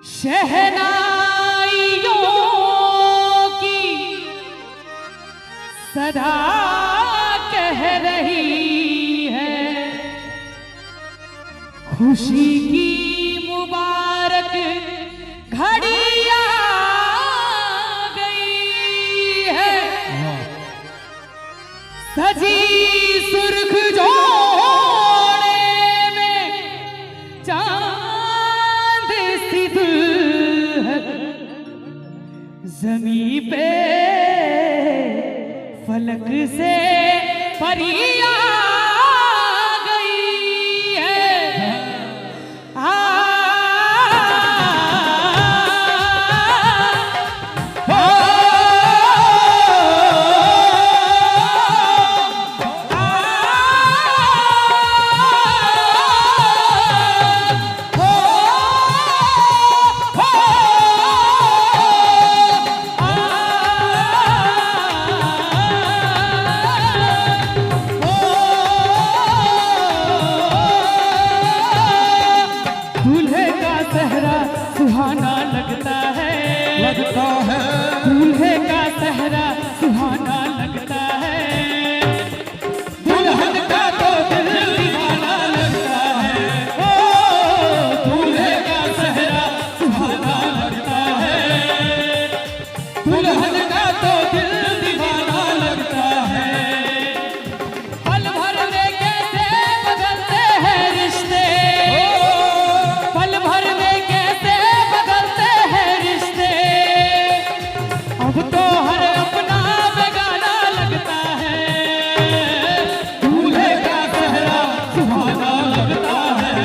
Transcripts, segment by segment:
शहनाइयों की सदा कह रही है, खुशी की मुबारक घड़ी आ गई है। सजी सुर्ख जोड़े में चांद सी दुल्हन, ज़मीं पे फलक से परियां सुहाना लगता है, दूल्हे का सहरा सुहाना लगता है, दुल्हन का तो दिल दीवाना लगता है। ओ दूल्हे का सहरा सुहाना लगता है, दुल्हन का तो दिल दीवाना लगता है। पल भर में कैसे बदलते हैं रिश्ते, पल भर में अब तो हर अपना बेगाना लगता है। दूल्हे का सहरा सुहाना लगता है,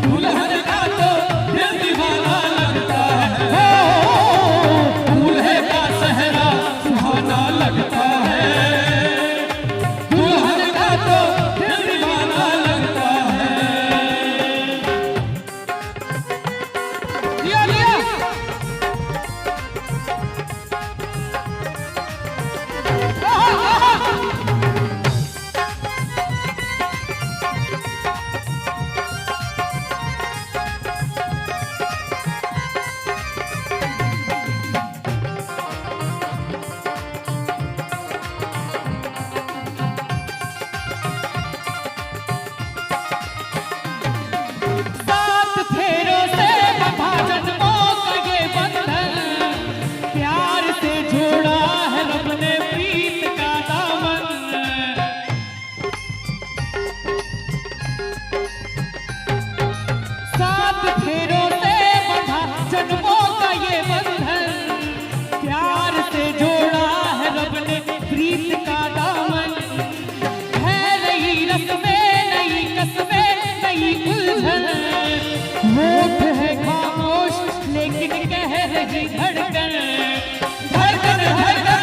दुल्हन का तो दिल दीवाना लगता है। दूल्हे का सहरा सुहाना लगता है, दुल्हन का तो दिल दीवाना लगता है। लिया लिया फेरों से बंधा जन्मों का ये बंधन, प्यार से जोड़ा है रब ने प्रीत का दामन। है नई रस्में, नई कस्में, नई उलझन, होठ है खामोश लेकिन कह रही धड़कन, धड़कन धड़कन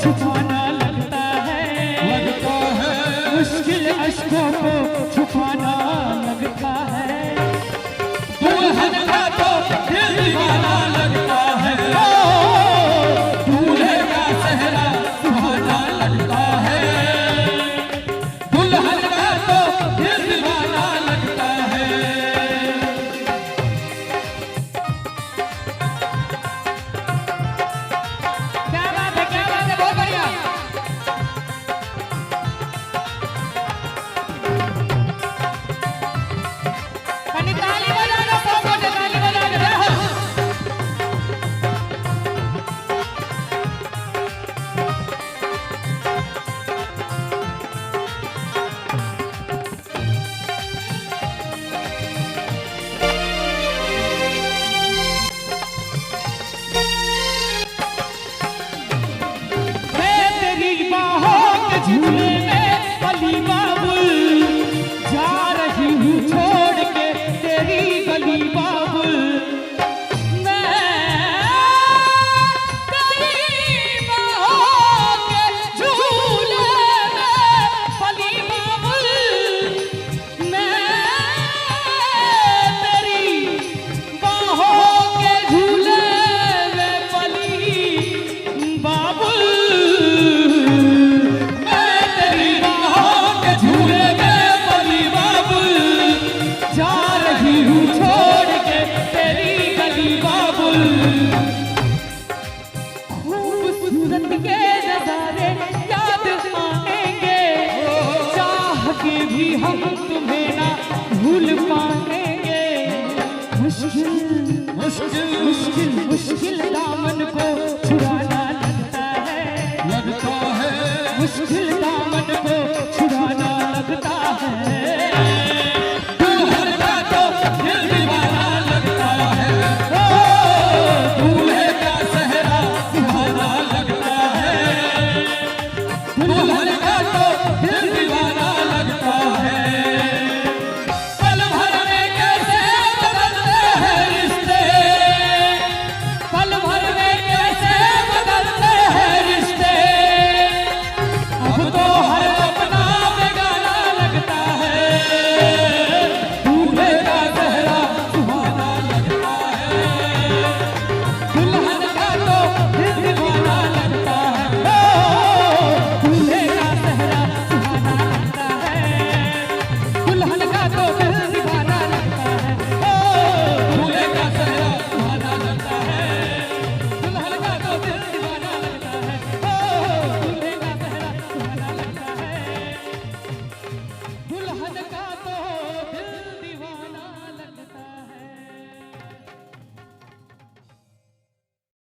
छुपाना लगता है, मुश्किल अश्कों को छुपाना लगता है। दुल्हन का तो दिल दीवाना लगता है, दूल्हे का सहरा सुहाना लगता है, दुल्हन का तो दिल दीवाना लगता है। क्या बात है, क्या बात है, बहुत बढ़िया। हम तुम्हें ना भूल पाए।